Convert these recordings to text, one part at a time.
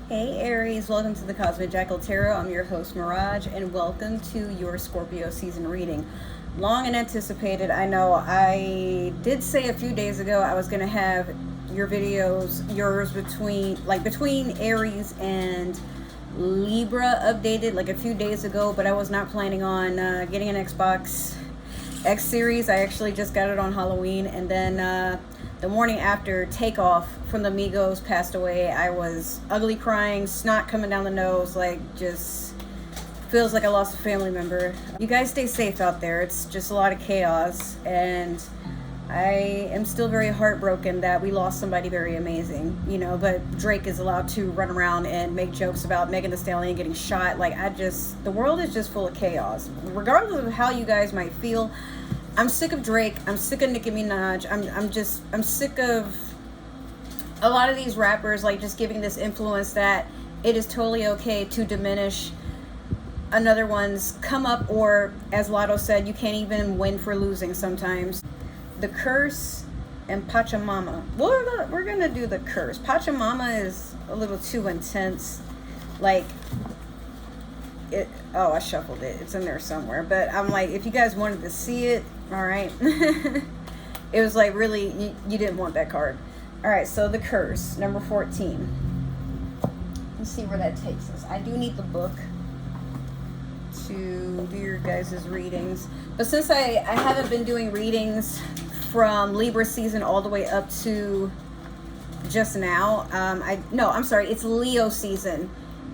Hey Aries, welcome to the Cosmic Jackal Tarot. I'm your host Mirage, and welcome to your Scorpio season reading. Long and anticipated. I know I did say a few days ago I was going to have yours between Aries and Libra updated like a few days ago, but I was not planning on getting an Xbox X Series. I actually just got it on Halloween, and then the morning after takeoff from the Migos passed away, I was ugly crying, snot coming down the nose, like just feels like I lost a family member. You guys stay safe out there. It's just a lot of chaos, and I am still very heartbroken that we lost somebody very amazing, but Drake is allowed to run around and make jokes about Megan Thee Stallion getting shot. The world is just full of chaos. Regardless of how you guys might feel, I'm sick of Drake. I'm sick of Nicki Minaj. I'm sick of a lot of these rappers just giving this influence that it is totally okay to diminish another one's come up, or as Lotto said, you can't even win for losing sometimes. The curse and Pachamama. We're gonna do the curse. Pachamama is a little too intense. I shuffled it. It's in there somewhere. But I'm like, if you guys wanted to see it, all right. It was really, you didn't want that card. All right, so the curse, number 14. Let's see where that takes us. I do need the book to do your guys' readings. But since I haven't been doing readings from Libra season all the way up to just now, I'm sorry, it's Leo season.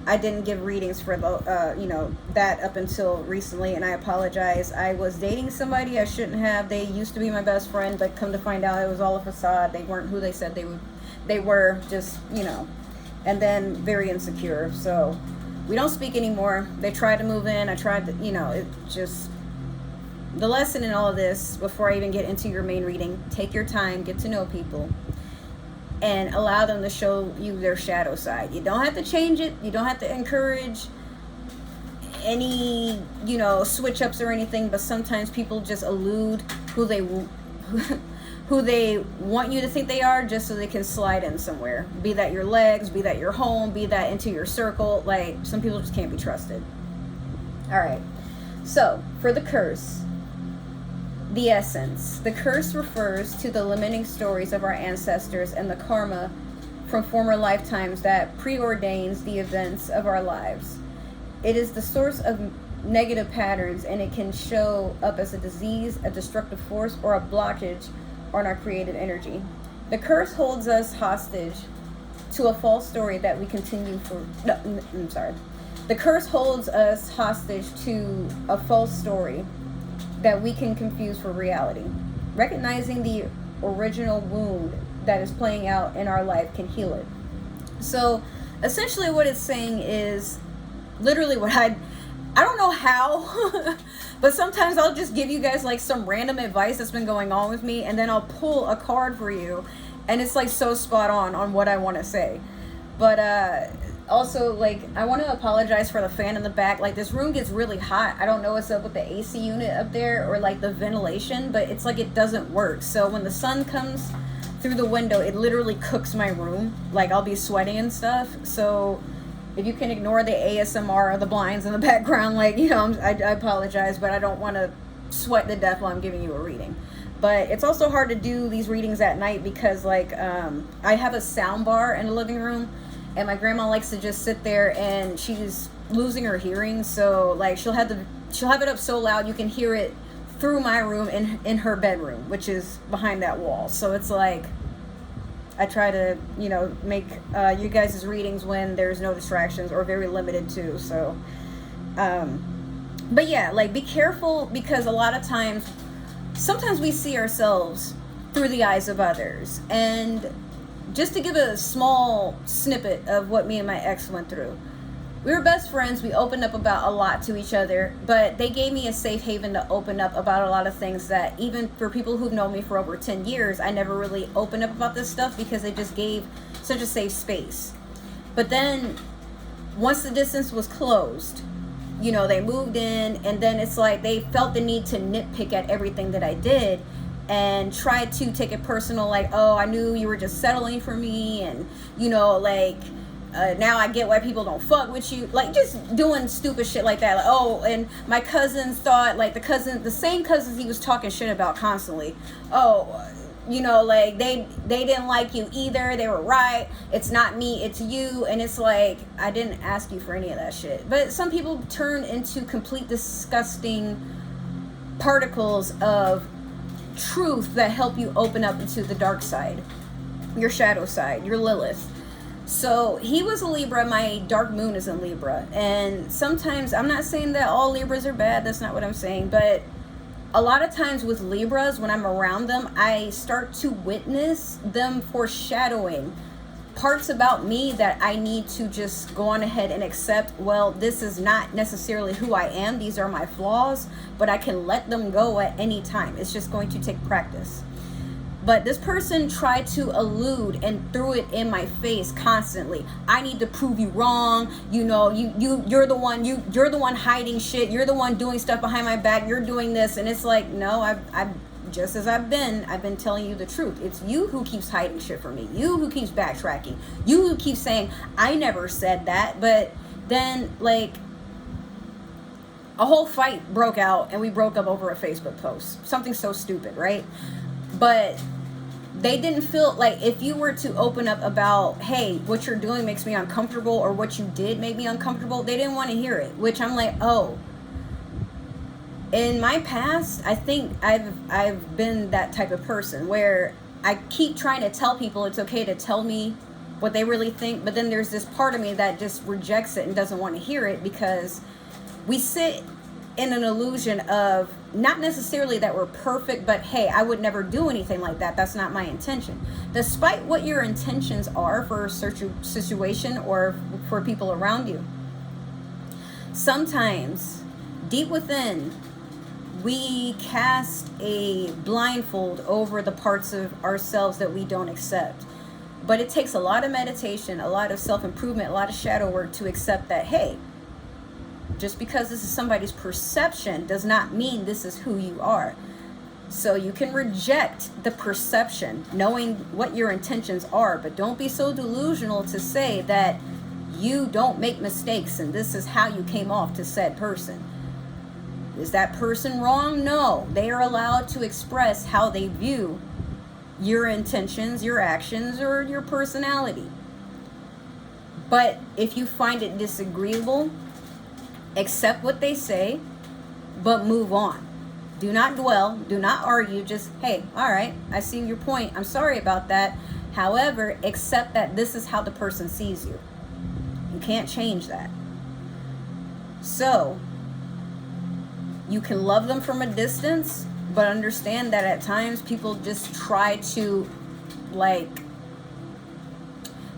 I didn't give readings for that up until recently, and I apologize. I was dating somebody I shouldn't have. They used to be my best friend, but come to find out it was all a facade. They weren't who they said they were, just, and then very insecure. So we don't speak anymore. They tried to move in. I tried to, it just, the lesson in all of this, before I even get into your main reading, take your time, get to know people, and allow them to show you their shadow side. You don't have to change it. You don't have to encourage any, switch ups or anything, but sometimes people just elude who they want you to think they are, just so they can slide in somewhere. Be that your legs, be that your home, be that into your circle. Some people just can't be trusted. All right. So, for the curse, the essence. The curse refers to the limiting stories of our ancestors and the karma from former lifetimes that preordains the events of our lives. It is the source of negative patterns, and it can show up as a disease, a destructive force, or a blockage on our creative energy. The curse holds us hostage to a false story that we continue for... No, I'm sorry. The curse holds us hostage to a false story that we can confuse for reality. Recognizing the original wound that is playing out in our life can heal it. So essentially what it's saying is literally what I don't know how, but sometimes I'll just give you guys some random advice that's been going on with me, and then I'll pull a card for you, and it's so spot on what I want to say. But also, I want to apologize for the fan in the back. This room gets really hot. I don't know what's up with the AC unit up there, or the ventilation, but it's it doesn't work. So when the sun comes through the window, it literally cooks my room. I'll be sweating and stuff. So if you can ignore the ASMR or the blinds in the background, I apologize, but I don't want to sweat to death while I'm giving you a reading. But it's also hard to do these readings at night because I have a sound bar in the living room, and my grandma likes to just sit there, and she's losing her hearing, so she'll have it up so loud you can hear it through my room in her bedroom, which is behind that wall. So it's I try to make you guys' readings when there's no distractions, or very limited too. So but yeah, be careful, because a lot of times, sometimes we see ourselves through the eyes of others. And just to give a small snippet of what me and my ex went through. We were best friends. We opened up about a lot to each other, but they gave me a safe haven to open up about a lot of things that, even for people who've known me for over 10 years, I never really opened up about this stuff, because they just gave such a safe space. But then once the distance was closed, they moved in, and then it's they felt the need to nitpick at everything that I did. and tried to take it personal, like, oh, I knew you were just settling for me, and, you know, like, now I get why people don't fuck with you. Like, just doing stupid shit like that. Like, oh, and my cousins thought, like, the same cousins he was talking shit about constantly. Oh, you know, like, they didn't like you either. They were right. It's not me, it's you. And it's like, I didn't ask you for any of that shit. But some people turn into complete disgusting particles of truth that help you open up into the dark side, your shadow side, your Lilith. So he was a Libra. My dark moon is in Libra. And sometimes, I'm not saying that all Libras are bad. That's not what I'm saying. But a lot of times with Libras, when I'm around them, I start to witness them foreshadowing parts about me that I need to just go on ahead and accept. Well, this is not necessarily who I am. These are my flaws, but I can let them go at any time. It's just going to take practice. But this person tried to elude and threw it in my face constantly. I need to prove you wrong. You know, you're the one hiding shit. You're the one doing stuff behind my back. You're doing this. And it's like, no, I've just as I've been telling you the truth. It's you who keeps hiding shit from me. You who keeps backtracking. You who keeps saying, I never said that. But then, like, a whole fight broke out and we broke up over a Facebook post. Something so stupid, right? But they didn't feel like, if you were to open up about, hey, what you're doing makes me uncomfortable, or what you did made me uncomfortable, they didn't want to hear it. Which I'm like, oh, in my past, I think I've been that type of person where I keep trying to tell people it's okay to tell me what they really think, but then there's this part of me that just rejects it and doesn't want to hear it, because we sit in an illusion of not necessarily that we're perfect, but hey, I would never do anything like that. That's not my intention. Despite what your intentions are for a situation or for people around you, sometimes deep within, we cast a blindfold over the parts of ourselves that we don't accept. But it takes a lot of meditation, a lot of self-improvement, a lot of shadow work to accept that, hey, just because this is somebody's perception does not mean this is who you are. So you can reject the perception, knowing what your intentions are, but don't be so delusional to say that you don't make mistakes and this is how you came off to said person. Is that person wrong? No. They are allowed to express how they view your intentions, your actions, or your personality. But if you find it disagreeable, accept what they say, but move on. Do not dwell. Do not argue. Just, hey, all right, I see your point. I'm sorry about that. However, accept that this is how the person sees you. You can't change that. So, you can love them from a distance, but understand that at times people just try to, like,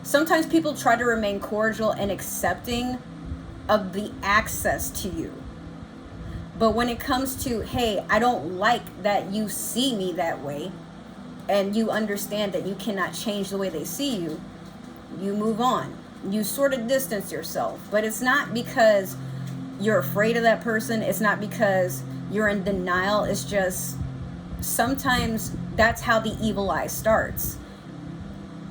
sometimes people try to remain cordial and accepting of the access to you. But when it comes to, hey, I don't like that you see me that way, and you understand that you cannot change the way they see you, you move on. You sort of distance yourself. But it's not because you're afraid of that person. It's not because you're in denial. It's just sometimes that's how the evil eye starts.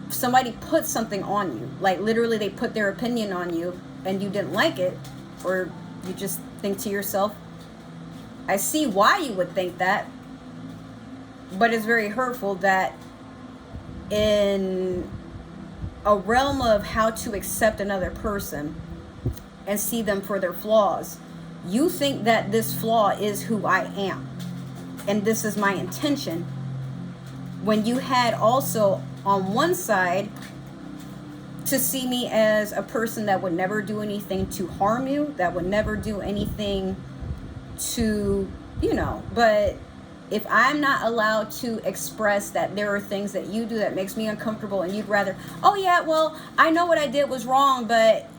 Somebody puts something on you, like literally they put their opinion on you and you didn't like it, or you just think to yourself, I see why you would think that, but it's very hurtful that in a realm of how to accept another person and see them for their flaws, you think that this flaw is who I am and this is my intention, when you had also on one side to see me as a person that would never do anything to harm you, that would never do anything to, you know. But if I'm not allowed to express that there are things that you do that makes me uncomfortable, and you'd rather, oh yeah, well, I know what I did was wrong, but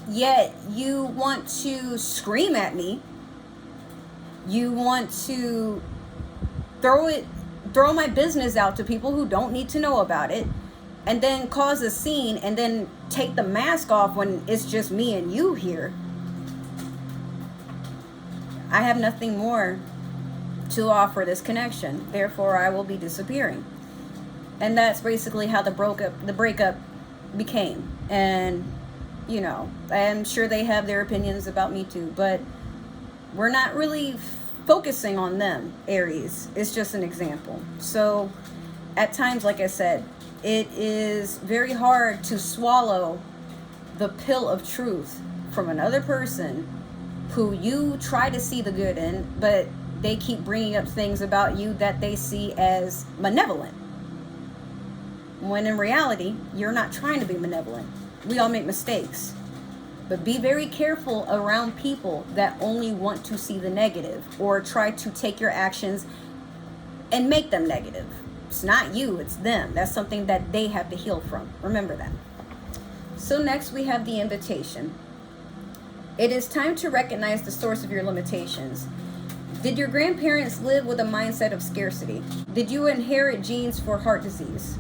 yet you want to scream at me, you want to throw my business out to people who don't need to know about it, and then cause a scene, and then take the mask off when it's just me and you here. I have nothing more to offer this connection. Therefore, I will be disappearing. And that's basically how the breakup became. And you know, I'm sure they have their opinions about me too, but we're not really focusing on them, Aries. It's just an example. So at times, like I said, it is very hard to swallow the pill of truth from another person who you try to see the good in, but they keep bringing up things about you that they see as malevolent. When in reality, you're not trying to be malevolent. We all make mistakes. But be very careful around people that only want to see the negative or try to take your actions and make them negative. It's not you, it's them. That's something that they have to heal from. Remember that. So next we have the invitation. It is time to recognize the source of your limitations. Did your grandparents live with a mindset of scarcity? Did you inherit genes for heart disease?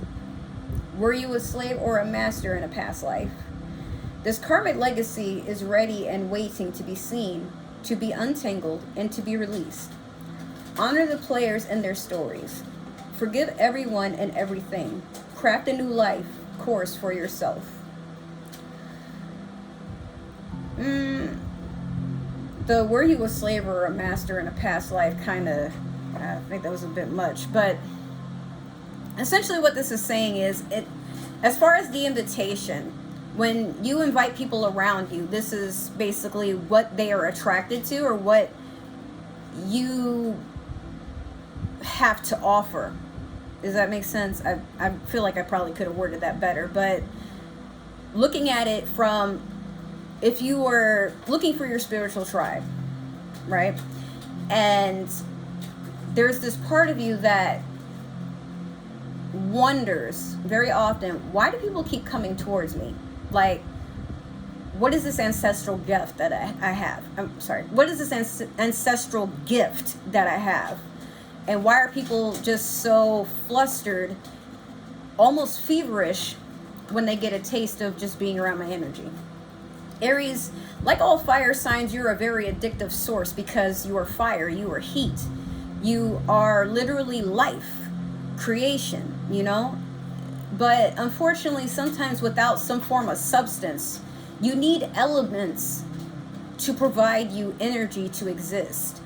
Were you a slave or a master in a past life? This karmic legacy is ready and waiting to be seen, to be untangled, and to be released. Honor the players and their stories. Forgive everyone and everything. Craft a new life course for yourself. The were you a slave or a master in a past life kind of, I think that was a bit much, but essentially what this is saying is, as far as the invitation, when you invite people around you, this is basically what they are attracted to or what you have to offer. Does that make sense? I feel like I probably could have worded that better, but looking at it from, if you were looking for your spiritual tribe, right? And there's this part of you that wonders very often, why do people keep coming towards me? Like, what is this ancestral gift that I have? I'm sorry. What is this ancestral gift that I have? And why are people just so flustered, almost feverish, when they get a taste of just being around my energy? Aries, like all fire signs, you're a very addictive source because you are fire, you are heat. You are literally life, creation, you know? But unfortunately, sometimes without some form of substance, you need elements to provide you energy to exist.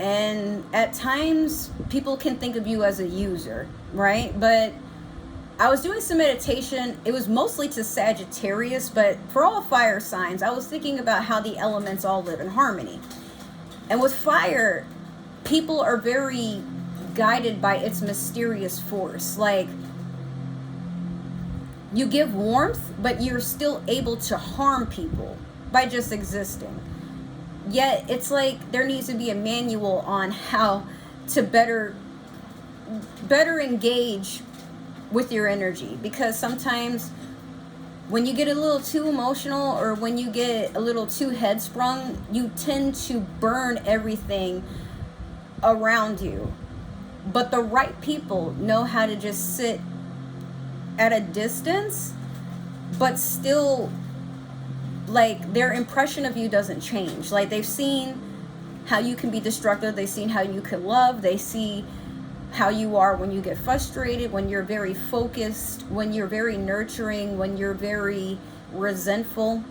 And at times, people can think of you as a user, right? But I was doing some meditation. It was mostly to Sagittarius, but for all fire signs, I was thinking about how the elements all live in harmony. And with fire, people are very guided by its mysterious force. Like, you give warmth, but you're still able to harm people by just existing. Yet it's like there needs to be a manual on how to better engage with your energy, because sometimes when you get a little too emotional or when you get a little too headsprung, you tend to burn everything around you. But the right people know how to just sit at a distance, but still, like, their impression of you doesn't change. Like, they've seen how you can be destructive, they've seen how you can love, they see how you are when you get frustrated, when you're very focused, when you're very nurturing, when you're very resentful.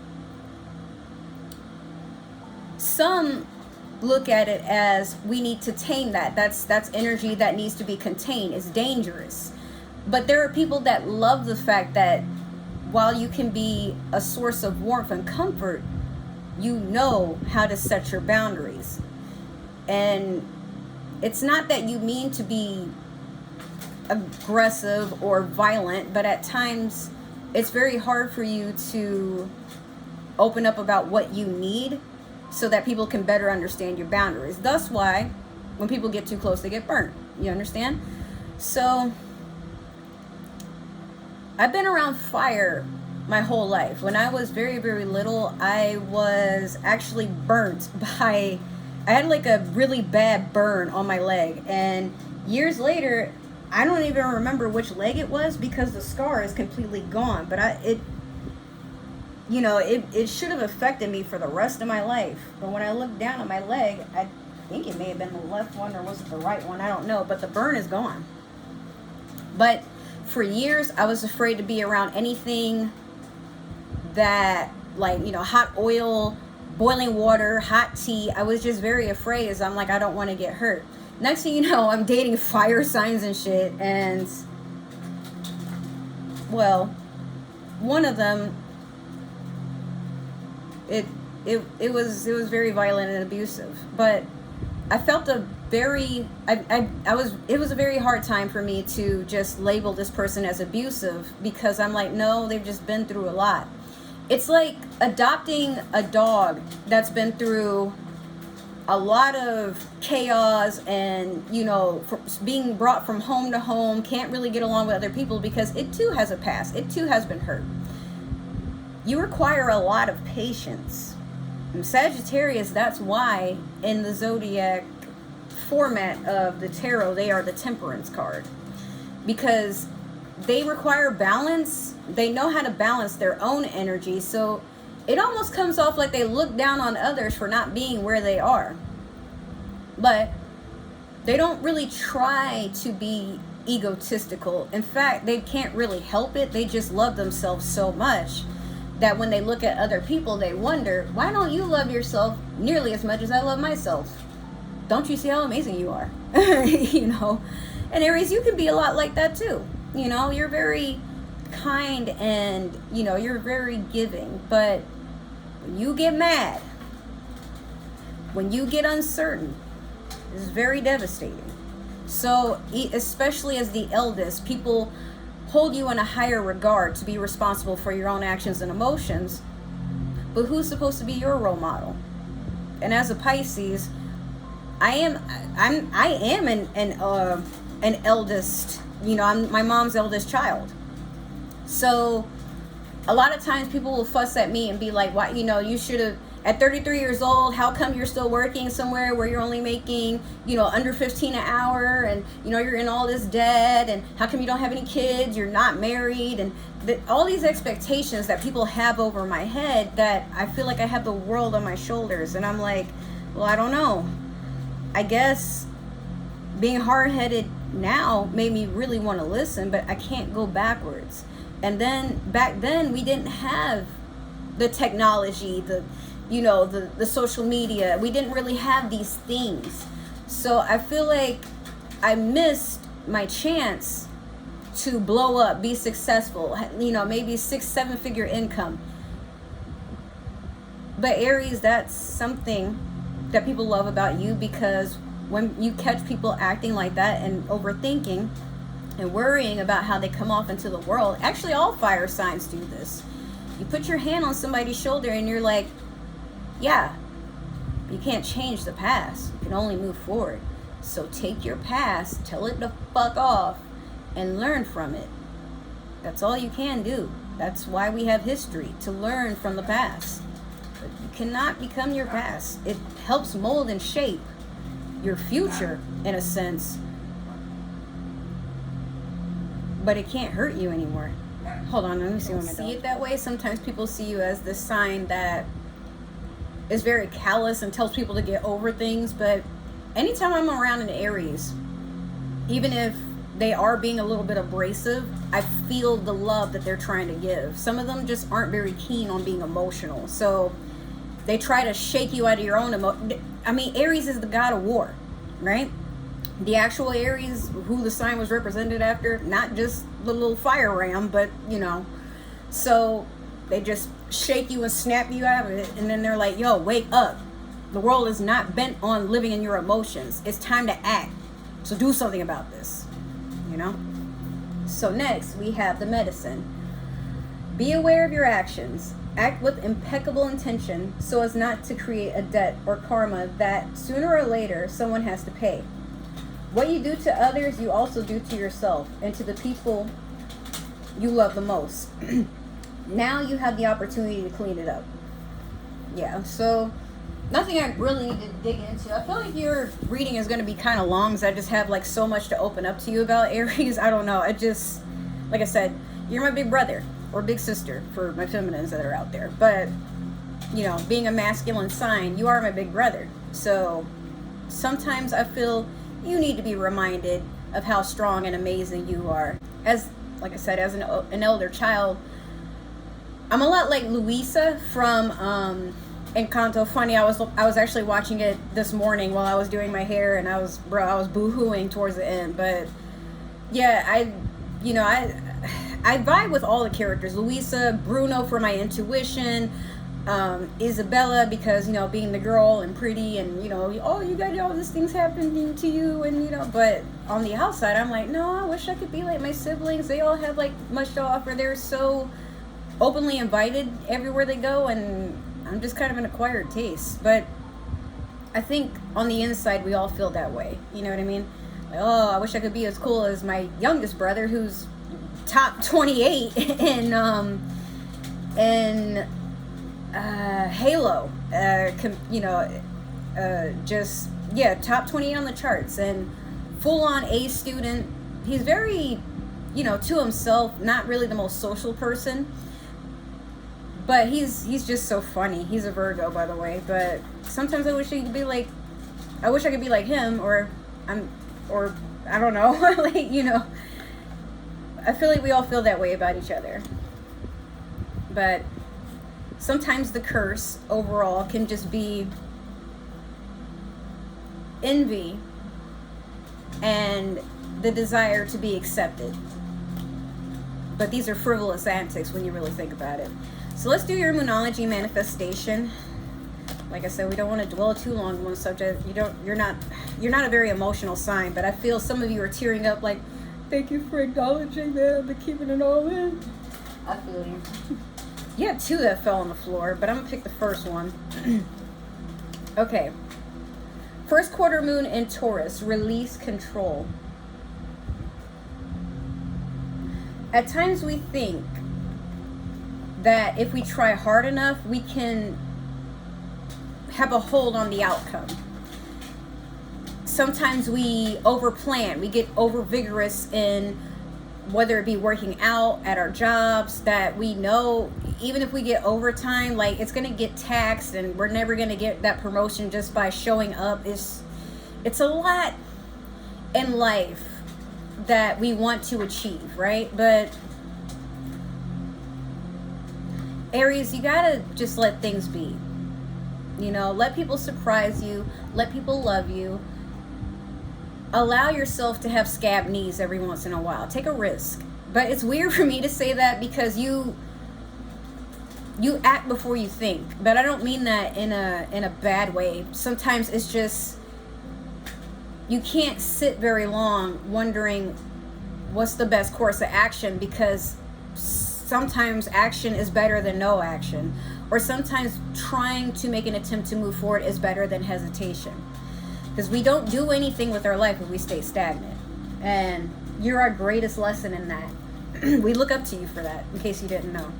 Some look at it as, we need to tame that. That's energy that needs to be contained. It's dangerous. But there are people that love the fact that while you can be a source of warmth and comfort, you know how to set your boundaries. And it's not that you mean to be aggressive or violent, but at times it's very hard for you to open up about what you need so that people can better understand your boundaries. That's why when people get too close, they get burnt. You understand? So I've been around fire my whole life. When I was very, very little, I was actually burnt by, I had like a really bad burn on my leg. And years later, I don't even remember which leg it was because the scar is completely gone. But it should have affected me for the rest of my life. But when I looked down at my leg, I think it may have been the left one or was it the right one? I don't know. But the burn is gone. But for years, I was afraid to be around anything that, like, you know, hot oil, boiling water, hot tea. I was just very afraid, as I'm like, I don't want to get hurt. Next thing you know, I'm dating fire signs and shit, and well, one of them, it was very violent and abusive. But I felt a very it was a very hard time for me to just label this person as abusive, because I'm like, no, they've just been through a lot. It's like adopting a dog that's been through a lot of chaos, and, you know, being brought from home to home, can't really get along with other people because it too has a past, it too has been hurt. You require a lot of patience. And Sagittarius, that's why in the zodiac format of the tarot, they are the Temperance card, because they require balance. They know how to balance their own energy, so it almost comes off like they look down on others for not being where they are. But they don't really try to be egotistical. In fact, they can't really help it. They just love themselves so much that when they look at other people, they wonder, why don't you love yourself nearly as much as I love myself? Don't you see how amazing you are? You know? And Aries, you can be a lot like that too. You know, you're very kind, and, you know, you're very giving. But when you get mad, when you get uncertain, it's very devastating. So especially as the eldest, people hold you in a higher regard to be responsible for your own actions and emotions. But who's supposed to be your role model? And as a Pisces, I am an eldest. You know, I'm my mom's eldest child. So a lot of times people will fuss at me and be like, why, you know, you should have, at 33 years old, how come you're still working somewhere where you're only making, you know, under 15 an hour, and, you know, you're in all this debt, and how come you don't have any kids, you're not married, and all these expectations that people have over my head, that I feel like I have the world on my shoulders. And I'm like, well, I don't know. I guess being hard-headed now made me really want to listen, but I can't go backwards. And then back then we didn't have the technology, the social media. We didn't really have these things. So I feel like I missed my chance to blow up, be successful, you know, maybe 6-7 figure income. But Aries, that's something that people love about you, because when you catch people acting like that and overthinking and worrying about how they come off into the world, actually all fire signs do this. You put your hand on somebody's shoulder and you're like, yeah, you can't change the past, you can only move forward. So take your past, tell it to fuck off, and learn from it. That's all you can do. That's why we have history, to learn from the past. But you cannot become your past. It helps mold and shape your future in a sense, but it can't hurt you anymore. Hold on, let me see what I see it that way. Sometimes people see you as this sign that is very callous and tells people to get over things, but anytime I'm around an Aries, even if they are being a little bit abrasive, I feel the love that they're trying to give. Some of them just aren't very keen on being emotional, so they try to shake you out of your own I mean, Aries is the god of war, right? The actual Aries, who the sign was represented after, not just the little fire ram, but, you know. So they just shake you and snap you out of it, and then they're like, yo, wake up. The world is not bent on living in your emotions. It's time to act. So do something about this, you know? So next, we have the medicine. Be aware of your actions. Act with impeccable intention so as not to create a debt or karma that sooner or later someone has to pay. What you do to others, you also do to yourself and to the people you love the most. Now you have the opportunity to clean it up. Yeah, so nothing I really need to dig into. I feel like your reading is going to be kind of long, because I just have like so much to open up to you about Aries. I don't know. I just, like I said, you're my big brother or big sister for my feminines that are out there. But, you know, being a masculine sign, you are my big brother. So sometimes I feel you need to be reminded of how strong and amazing you are. As, like I said, as an elder child, I'm a lot like Luisa from Encanto. Funny, I was actually watching it this morning while I was doing my hair, and I was boo-hooing towards the end. But yeah, I vibe with all the characters. Luisa, Bruno for my intuition, Isabella because, you know, being the girl and pretty, and, you know, oh, you got all these things happening to you, and, you know, but on the outside I'm like, no, I wish I could be like my siblings. They all have like much to offer. They're so openly invited everywhere they go, and I'm just kind of an acquired taste. But I think on the inside we all feel that way, you know what I mean? Like, oh, I wish I could be as cool as my youngest brother, who's top 28 in Halo, just, yeah, top 28 on the charts, and full-on A student. He's very, you know, to himself, not really the most social person, but he's just so funny. He's a Virgo, by the way, but sometimes I wish I could be like him, or I don't know, like, you know, I feel like we all feel that way about each other. But sometimes the curse overall can just be envy and the desire to be accepted. But these are frivolous antics when you really think about it. So let's do your Moonology manifestation. Like I said, we don't want to dwell too long on one subject. You're not a very emotional sign, but I feel some of you are tearing up like, thank you for acknowledging that. I've been keeping it all in. I feel you. You had two that fell on the floor, but I'm going to pick the first one. Okay. First quarter moon in Taurus. Release control. At times we think that if we try hard enough, we can have a hold on the outcome. Sometimes we overplan. We get over vigorous in whether it be working out at our jobs, that we know even if we get overtime, like, it's going to get taxed and we're never going to get that promotion just by showing up. It's a lot in life that we want to achieve, right? But Aries, you got to just let things be. You know, let people surprise you, let people love you. Allow yourself to have scab knees every once in a while. Take a risk. But it's weird for me to say that because you act before you think. But I don't mean that in a bad way. Sometimes it's just you can't sit very long wondering what's the best course of action, because sometimes action is better than no action. Or sometimes trying to make an attempt to move forward is better than hesitation. Because we don't do anything with our life if we stay stagnant. And you're our greatest lesson in that. We look up to you for that, in case you didn't know.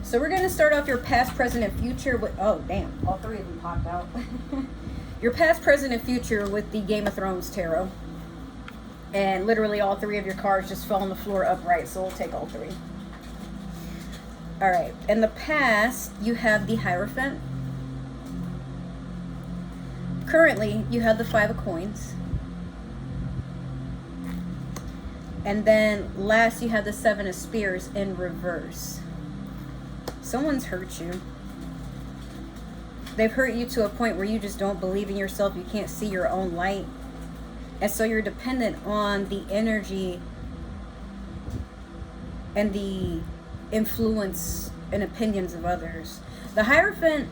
So we're going to start off your past, present, and future with... Oh, damn. All three of them popped out. Your past, present, and future with the Game of Thrones Tarot. And literally all three of your cards just fell on the floor upright, so we'll take all three. Alright. In the past, you have the Hierophant. Currently, you have the Five of Coins. And then last, you have the Seven of Spears in reverse. Someone's hurt you. They've hurt you to a point where you just don't believe in yourself. You can't see your own light. And so you're dependent on the energy and the influence and opinions of others. The Hierophant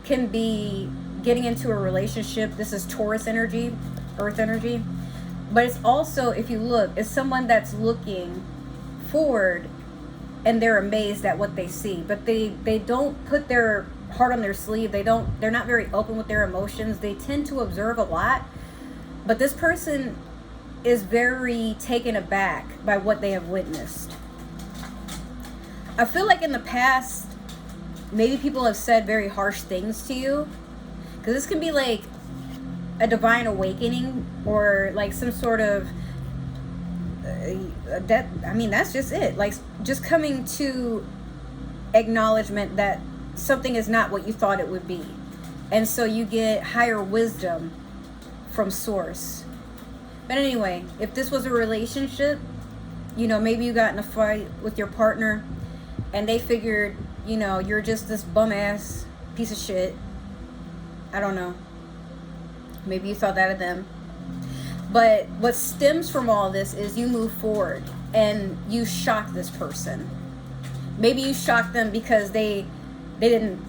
can be getting into a relationship. This is Taurus energy, earth energy. But it's also, if you look, it's someone that's looking forward and they're amazed at what they see. But they don't put their heart on their sleeve. They're not very open with their emotions. They tend to observe a lot. But this person is very taken aback by what they have witnessed. I feel like in the past, maybe people have said very harsh things to you. Because this can be like a divine awakening or like some sort of that's just it. Like just coming to acknowledgement that something is not what you thought it would be. And so you get higher wisdom from source. But anyway, if this was a relationship, you know, maybe you got in a fight with your partner and they figured, you know, you're just this bum ass piece of shit. I don't know. Maybe you thought that of them. But what stems from all this is you move forward and you shock this person. Maybe you shocked them because they didn't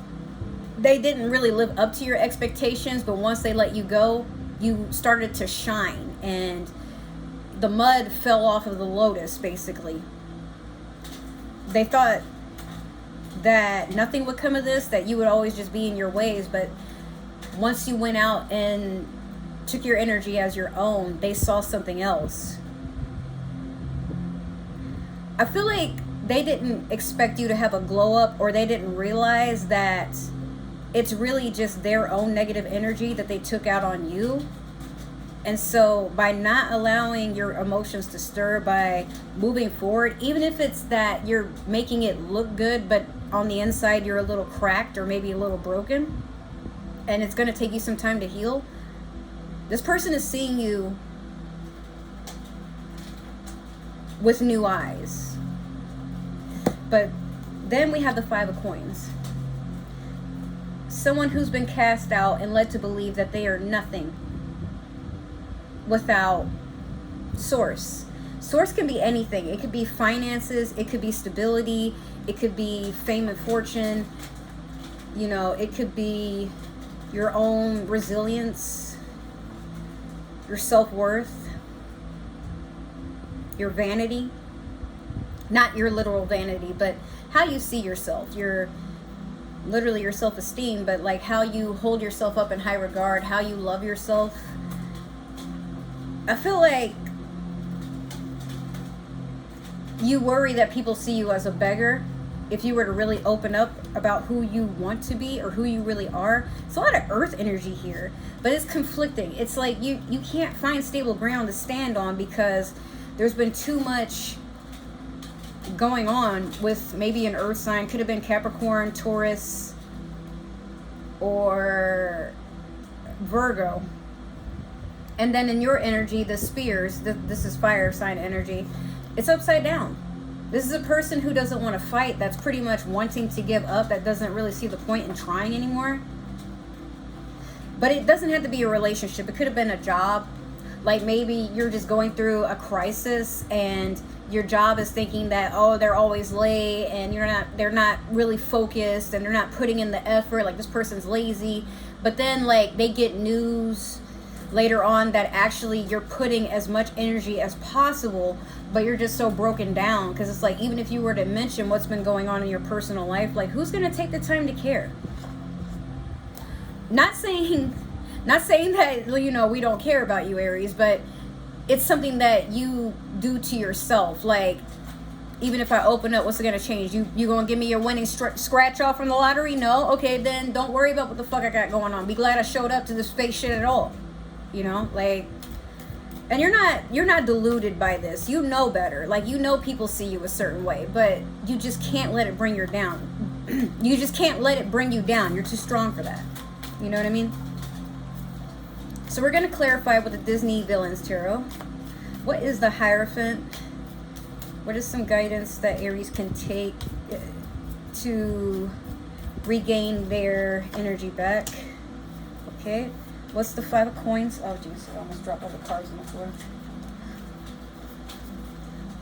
really live up to your expectations, but once they let you go, you started to shine and the mud fell off of the lotus, basically. They thought that nothing would come of this, that you would always just be in your ways, but once you went out and took your energy as your own, they saw something else. I feel like they didn't expect you to have a glow up, or they didn't realize that it's really just their own negative energy that they took out on you. And so by not allowing your emotions to stir, by moving forward, even if it's that you're making it look good, but on the inside you're a little cracked or maybe a little broken, and it's going to take you some time to heal, this person is seeing you with new eyes. But then we have the Five of Coins. Someone who's been cast out and led to believe that they are nothing without source. Source can be anything. It could be finances, it could be stability, it could be fame and fortune, you know, it could be your own resilience, your self-worth, your vanity. Not your literal vanity, but how you see yourself, your literally your self-esteem, but like how you hold yourself up in high regard, how you love yourself. I feel like you worry that people see you as a beggar if you were to really open up about who you want to be or who you really are. It's a lot of earth energy here, but it's conflicting. It's like you can't find stable ground to stand on because there's been too much going on with maybe an earth sign. Could have been Capricorn, Taurus, or Virgo. And then in your energy, the spears, this is fire sign energy, it's upside down. This is a person who doesn't want to fight, that's pretty much wanting to give up, that doesn't really see the point in trying anymore. But it doesn't have to be a relationship. It could have been a job. Like maybe you're just going through a crisis and your job is thinking that, oh, they're always late and they're not really focused and they're not putting in the effort, like this person's lazy. But then like they get news later on that actually you're putting as much energy as possible, but you're just so broken down, because it's like, even if you were to mention what's been going on in your personal life, like who's going to take the time to care? Not saying that, you know, we don't care about you, Aries, but it's something that you do to yourself. Like, even if I open up, what's it going to change? You going to give me your winning scratch off from the lottery? No? Okay, then don't worry about what the fuck I got going on. Be glad I showed up to this fake shit at all. You know, like, and you're not deluded by this. You know better. Like, you know people see you a certain way, but you just can't let it bring you down. You just can't let it bring you down. You're too strong for that. You know what I mean? So we're going to clarify with the Disney Villains Tarot. What is the Hierophant? What is some guidance that Aries can take to regain their energy back? Okay. What's the Five of Coins? Oh, jeez, I almost dropped all the cards on the floor.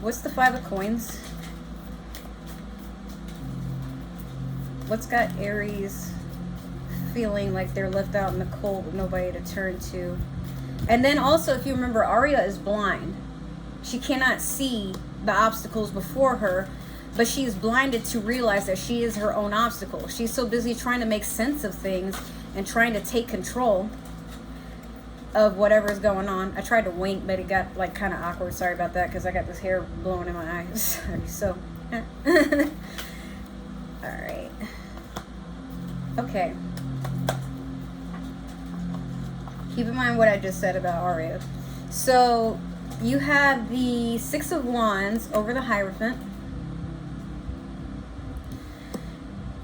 What's the Five of Coins? What's got Aries feeling like they're left out in the cold with nobody to turn to? And then also, if you remember, Aria is blind. She cannot see the obstacles before her, but she is blinded to realize that she is her own obstacle. She's so busy trying to make sense of things and trying to take control of whatever is going on. I tried to wink, but it got like kind of awkward. Sorry about that, because I got this hair blowing in my eyes. So, all right. Okay. Keep in mind what I just said about Aria. So you have the Six of Wands over the Hierophant.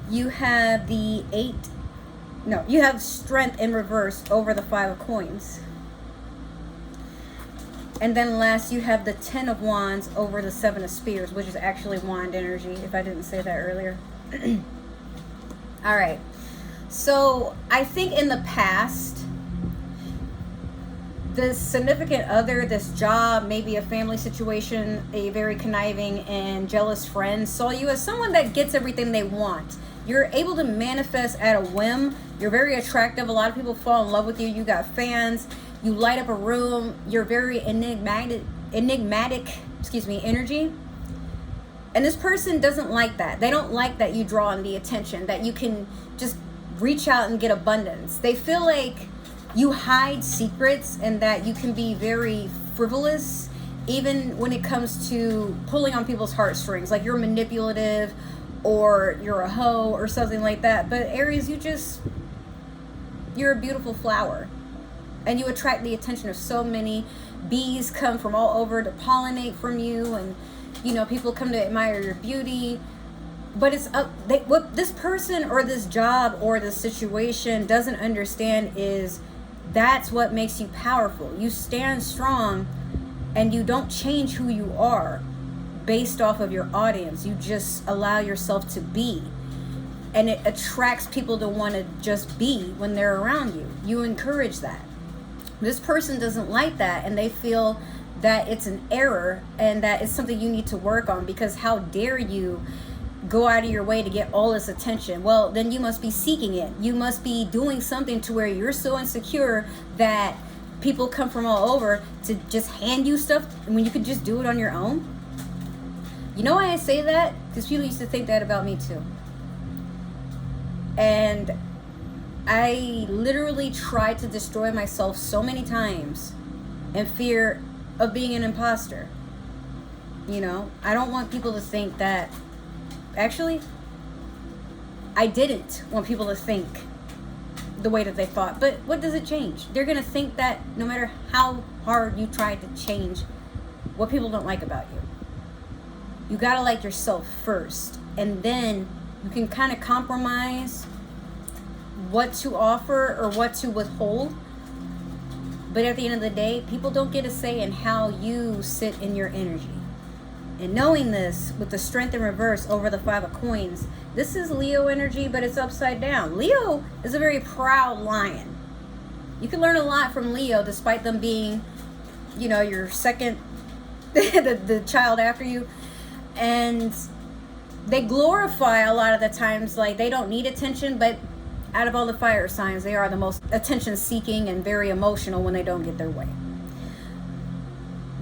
You have the you have Strength in reverse over the Five of Coins. And then last, you have the 10 of Wands over the 7 of Spears, which is actually wand energy, if I didn't say that earlier. All right. So I think in the past, this significant other, this job, maybe a family situation, a very conniving and jealous friend saw you as someone that gets everything they want. You're able to manifest at a whim. You're very attractive. A lot of people fall in love with you. You got fans. You light up a room. You're very enigmatic, energy. And this person doesn't like that. They don't like that you draw in the attention, that you can just reach out and get abundance. They feel like you hide secrets and that you can be very frivolous, even when it comes to pulling on people's heartstrings. Like you're manipulative or you're a hoe or something like that. But Aries, you're a beautiful flower. And you attract the attention of so many. Bees come from all over to pollinate from you, and people come to admire your beauty. But what this person or this job or this situation doesn't understand is that's what makes you powerful. You stand strong and you don't change who you are based off of your audience. You just allow yourself to be. And it attracts people to want to just be when they're around you. You encourage that. This person doesn't like that, and they feel that it's an error and that it's something you need to work on, because how dare you go out of your way to get all this attention? Well, then you must be seeking it. You must be doing something to where you're so insecure that people come from all over to just hand you stuff when you could just do it on your own. You know why I say that? Because people used to think that about me too. And I literally tried to destroy myself so many times in fear of being an imposter. I don't want people to think that. Actually, I didn't want people to think the way that they thought. But what does it change? They're going to think that no matter how hard you try to change what people don't like about you. You got to like yourself first. And then you can kind of compromise what to offer or what to withhold. But at the end of the day, people don't get a say in how you sit in your energy. And knowing this, with the Strength in reverse over the 5 of Coins, this is Leo energy, but it's upside down. Leo is a very proud lion. You can learn a lot from Leo, despite them being, your second, the child after you. And they glorify a lot of the times, like they don't need attention, but out of all the fire signs, they are the most attention-seeking and very emotional when they don't get their way.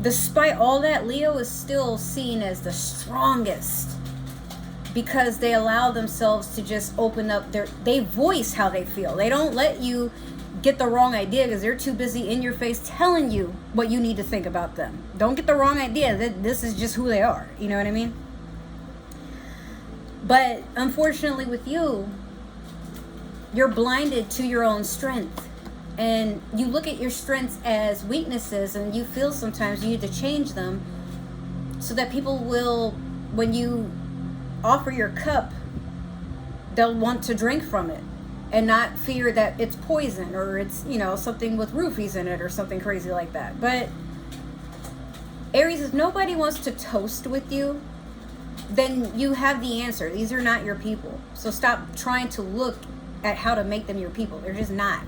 Despite all that, Leo is still seen as the strongest because they allow themselves to just open up they voice how they feel. They don't let you get the wrong idea because they're too busy in your face telling you what you need to think about them. Don't get the wrong idea that this is just who they are. You know what I mean? But unfortunately with you, you're blinded to your own strength. And you look at your strengths as weaknesses, and you feel sometimes you need to change them so that people will, when you offer your cup, they'll want to drink from it and not fear that it's poison or it's, something with roofies in it or something crazy like that. But Aries, if nobody wants to toast with you, then you have the answer. These are not your people. So stop trying to look at how to make them your people. They're just not.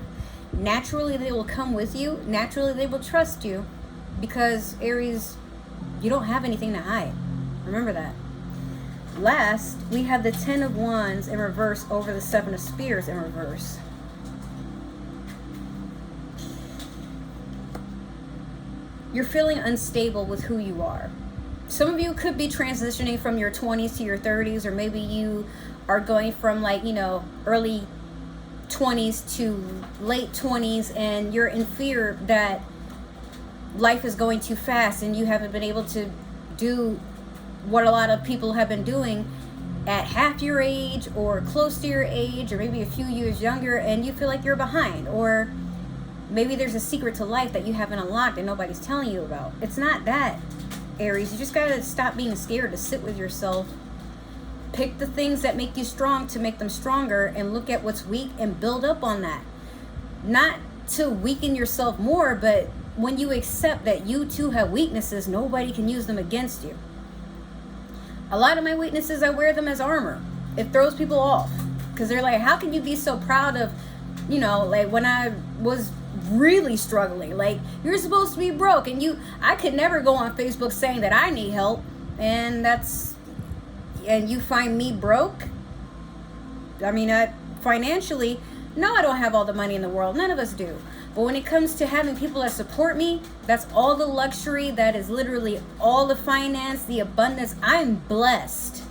Naturally, they will come with you. Naturally, they will trust you because Aries, you don't have anything to hide. Remember that. Last, we have the 10 of Wands in reverse over the 7 of Spears in reverse. You're feeling unstable with who you are. Some of you could be transitioning from your 20s to your 30s, or maybe you are going from early 20s to late 20s, and you're in fear that life is going too fast and you haven't been able to do what a lot of people have been doing at half your age or close to your age, or maybe a few years younger, and you feel like you're behind. Or maybe there's a secret to life that you haven't unlocked and nobody's telling you about. It's not that, Aries. You just gotta stop being scared to sit with yourself. Pick the things that make you strong to make them stronger, and look at what's weak and build up on that. Not to weaken yourself more, but when you accept that you too have weaknesses, nobody can use them against you. A lot of my weaknesses, I wear them as armor. It throws people off because they're like, how can you be so proud of, you know, like when I was really struggling, like you're supposed to be broke, and I could never go on Facebook saying that I need help, and you find me broke. I mean, financially, no, I don't have all the money in the world. None of us do. But when it comes to having people that support me, that's all the luxury, that is literally all the finance, the abundance. I'm blessed.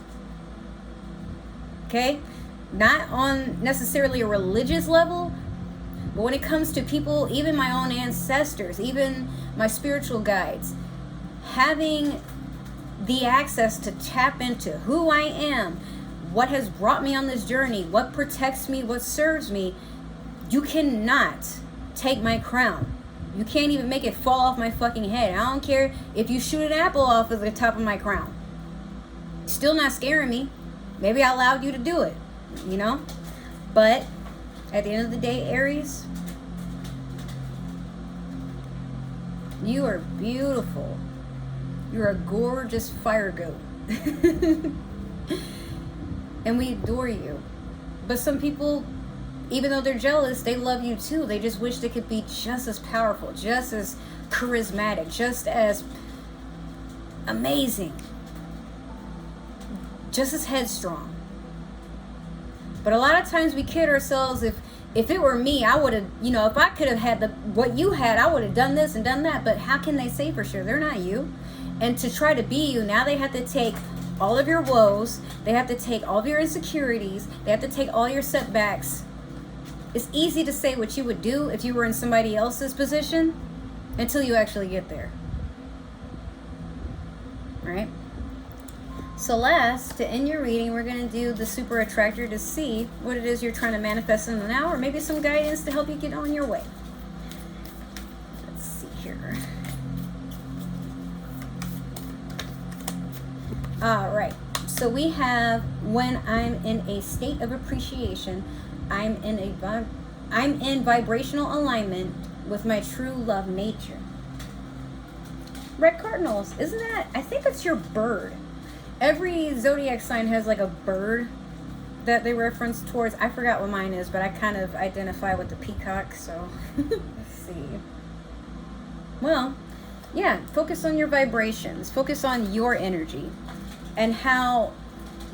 Okay? Not on necessarily a religious level, but when it comes to people, even my own ancestors, even my spiritual guides, having the access to tap into who I am, what has brought me on this journey, what protects me, what serves me, you cannot take my crown. You can't even make it fall off my fucking head. I don't care if you shoot an apple off of the top of my crown. Still not scaring me. Maybe I allowed you to do it, you know? But at the end of the day, Aries, you are beautiful. You're a gorgeous fire goat. And we adore you. But some people, even though they're jealous, they love you too. They just wish they could be just as powerful, just as charismatic, just as amazing, just as headstrong. But a lot of times we kid ourselves, if it were me, I would have, you know, if I could have had what you had, I would have done this and done that. But how can they say for sure? They're not you. And to try to be you, now they have to take all of your woes, they have to take all of your insecurities, they have to take all your setbacks. It's easy to say what you would do if you were in somebody else's position until you actually get there. Right? So last, to end your reading, we're going to do the super attractor to see what it is you're trying to manifest in the now, or maybe some guidance to help you get on your way. Let's see here. All right, so we have, when I'm in a state of appreciation, I'm in vibrational alignment with my true love nature. Red cardinals, isn't that, I think it's your bird. Every zodiac sign has like a bird that they reference towards. I forgot what mine is, but I kind of identify with the peacock, so let's see. Well, yeah, focus on your vibrations, focus on your energy, and how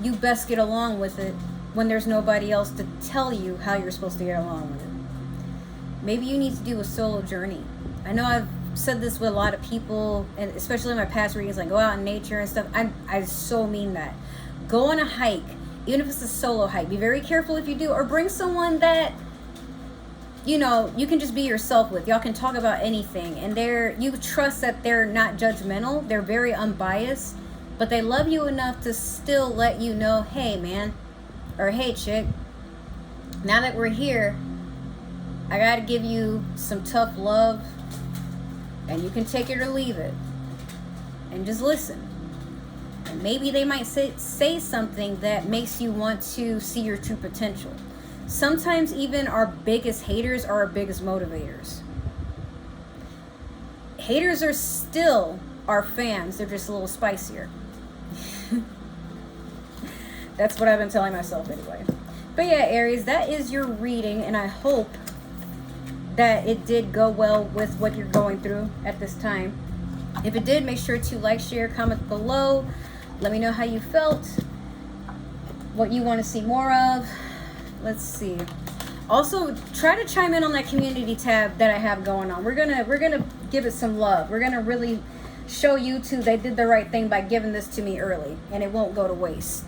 you best get along with it when there's nobody else to tell you how you're supposed to get along with it. Maybe you need to do a solo journey. I know I've said this with a lot of people, and especially in my past readings, like go out in nature and stuff. I so mean that. Go on a hike, even if it's a solo hike. Be very careful if you do, or bring someone that, you know, you can just be yourself with. Y'all can talk about anything, and you trust that they're not judgmental. They're very unbiased. But they love you enough to still let you know, hey man, or hey chick, now that we're here, I gotta give you some tough love, and you can take it or leave it, and just listen. And maybe they might say something that makes you want to see your true potential. Sometimes even our biggest haters are our biggest motivators. Haters are still our fans, they're just a little spicier. That's what I've been telling myself anyway. But yeah, Aries, that is your reading, and I hope that it did go well with what you're going through at this time. If it did, make sure to like, share, comment below. Let me know how you felt, what you want to see more of. Let's see. Also, try to chime in on that community tab that I have going on. We're gonna give it some love. We're gonna really show YouTube they did the right thing by giving this to me early, and it won't go to waste.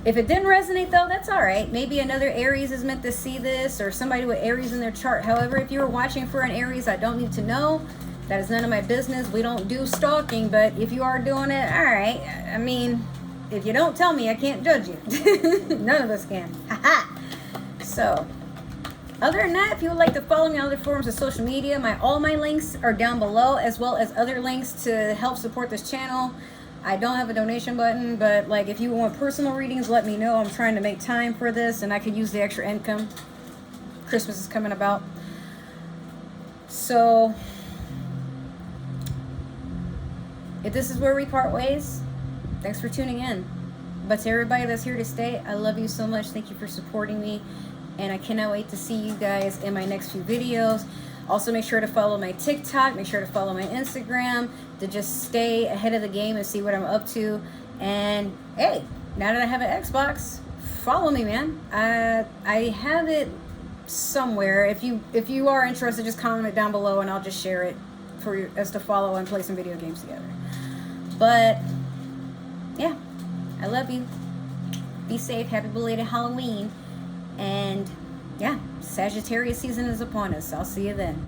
If it didn't resonate though, that's all right. Maybe another Aries is meant to see this, or somebody with Aries in their chart. However, if you were watching for an Aries, I don't need to know. That is none of my business. We don't do stalking, but if you are doing it, all right. I mean, if you don't tell me, I can't judge you. None of us can. Haha. So, other than that, if you would like to follow me on other forms of social media, all my links are down below, as well as other links to help support this channel. I don't have a donation button, but like if you want personal readings, let me know. I'm trying to make time for this, and I could use the extra income. Christmas is coming about. So if this is where we part ways, thanks for tuning in. But to everybody that's here to stay, I love you so much. Thank you for supporting me. And I cannot wait to see you guys in my next few videos. Also, make sure to follow my TikTok. Make sure to follow my Instagram to just stay ahead of the game and see what I'm up to. And hey, now that I have an Xbox, follow me, man. I have it somewhere. If you are interested, just comment it down below and I'll just share it for us to follow and play some video games together. But yeah, I love you. Be safe. Happy belated Halloween. And yeah, Sagittarius season is upon us. I'll see you then.